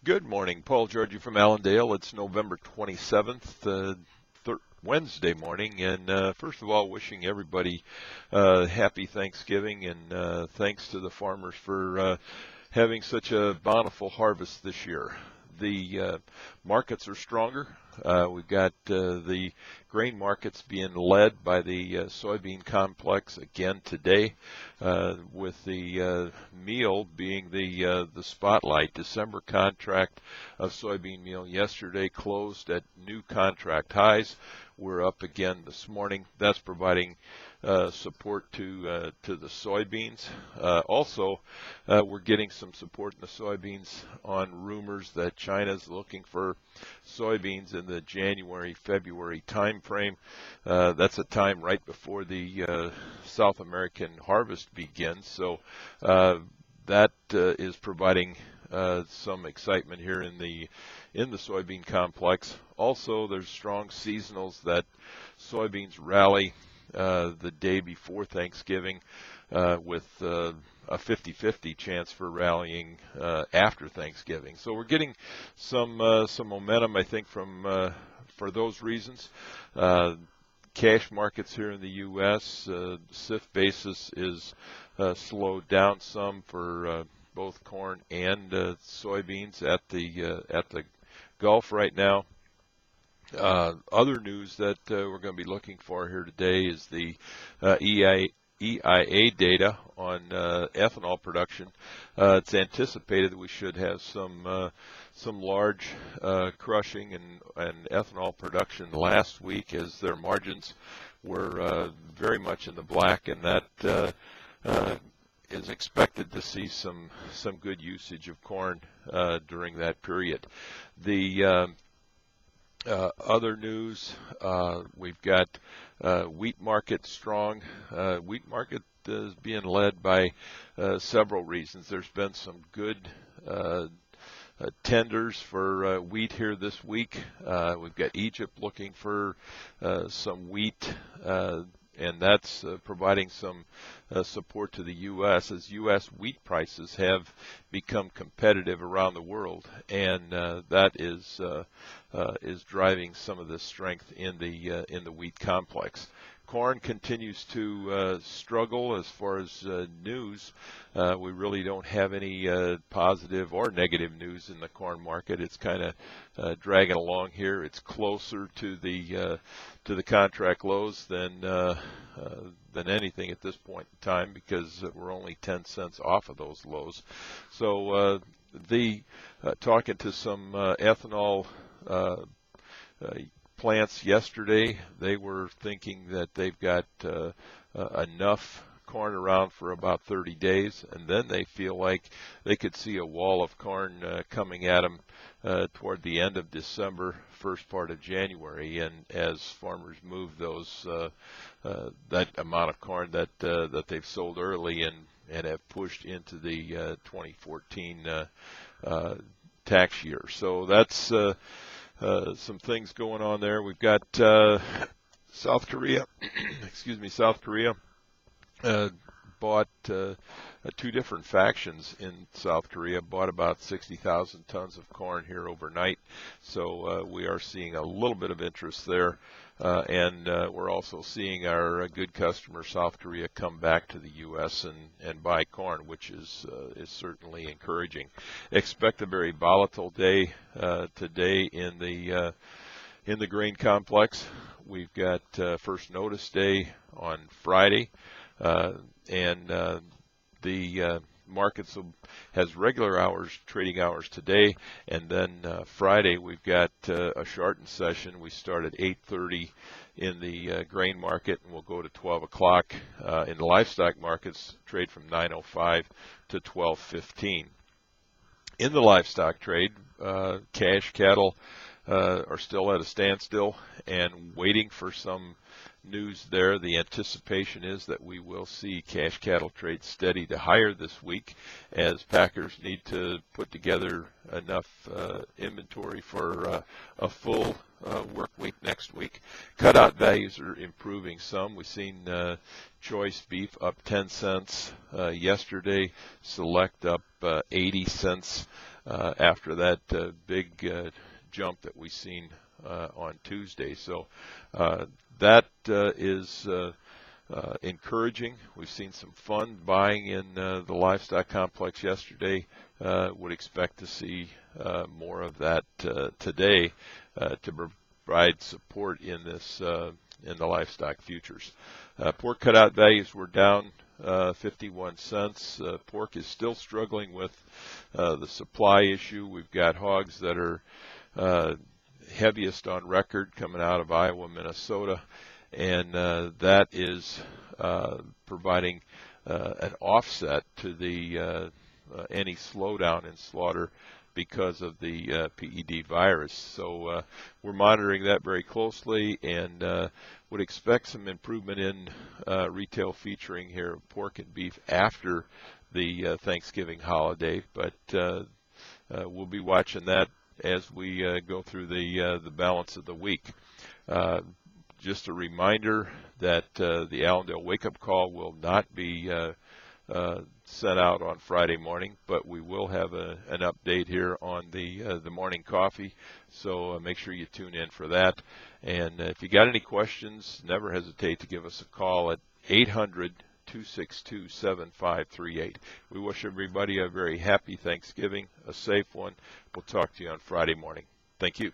Good morning, Paul Georgie from Allendale. It's November 27th, Wednesday morning, and first of all, wishing everybody happy Thanksgiving, and thanks to the farmers for having such a bountiful harvest this year. The markets are stronger. We've got the grain markets being led by the soybean complex again today, with the meal being the spotlight. December contract of soybean meal yesterday closed at new contract highs. We're up again this morning. That's providing support to the soybeans. Also, we're getting some support in the soybeans on rumors that China's looking for soybeans in the January-February time frame. That's a time right before the South American harvest begins. So that is providing some excitement here in the soybean complex. Also, there's strong seasonals that soybeans rally the day before Thanksgiving, with a 50-50 chance for rallying after Thanksgiving. So we're getting some momentum, I think, from for those reasons. Cash markets here in the U.S. CIF basis is slowed down some for both corn and soybeans at the Gulf right now. Other news that we're going to be looking for here today is the EIA data on ethanol production. It's anticipated that we should have some large crushing and ethanol production last week, as their margins were very much in the black, and that is expected to see some good usage of corn during that period. The other news, we've got wheat market strong. Wheat market is being led by several reasons. There's been some good tenders for wheat here this week. We've got Egypt looking for some wheat, and that's providing some support to the U.S. as U.S. wheat prices have become competitive around the world, and that is driving some of the strength in the wheat complex. Corn continues to struggle as far as news. We really don't have any positive or negative news in the corn market. It's kind of dragging along here. It's closer to the contract lows than anything at this point in time, because we're only 10 cents off of those lows. So talking to some ethanol plants yesterday, they were thinking that they've got enough corn around for about 30 days, and then they feel like they could see a wall of corn coming at them toward the end of December, first part of January, and as farmers move those that amount of corn that they've sold early and have pushed into the 2014 tax year. So that's some things going on there. We've got South Korea, South Korea bought two different factions in South Korea, bought about 60,000 tons of corn here overnight. So we are seeing a little bit of interest there. And we're also seeing our good customer South Korea come back to the U.S. and buy corn, which is certainly encouraging. Expect a very volatile day today in the grain complex. We've got first notice day on Friday, and the markets has regular hours, trading hours today, and then Friday we've got a shortened session. We start at 8:30 in the grain market, and we'll go to 12 o'clock. In the livestock markets, trade from 9:05 to 12:15. In the livestock trade, cash cattle are still at a standstill and waiting for some news there. The anticipation is that we will see cash cattle trade steady to higher this week, as packers need to put together enough inventory for a full work week next week. Cutout values are improving some. We've seen choice beef up 10 cents yesterday, select up 80 cents. after that big jump that we seen on Tuesday. So that is encouraging. We've seen some fun buying in the livestock complex yesterday. Would expect to see more of that today to provide support in this in the livestock futures. Pork cutout values were down 51 cents. Pork is still struggling with the supply issue. We've got hogs that are heaviest on record coming out of Iowa, Minnesota, and that is providing an offset to the any slowdown in slaughter because of the PED virus. So we're monitoring that very closely and would expect some improvement in retail featuring here of pork and beef after the Thanksgiving holiday, but we'll be watching that as we go through the balance of the week. Just a reminder that the Allendale wake-up call will not be sent out on Friday morning, but we will have an update here on the morning coffee. So make sure you tune in for that. And if you got any questions, never hesitate to give us a call at 800-262-7538. We wish everybody a very happy Thanksgiving, a safe one. We'll talk to you on Friday morning. Thank you.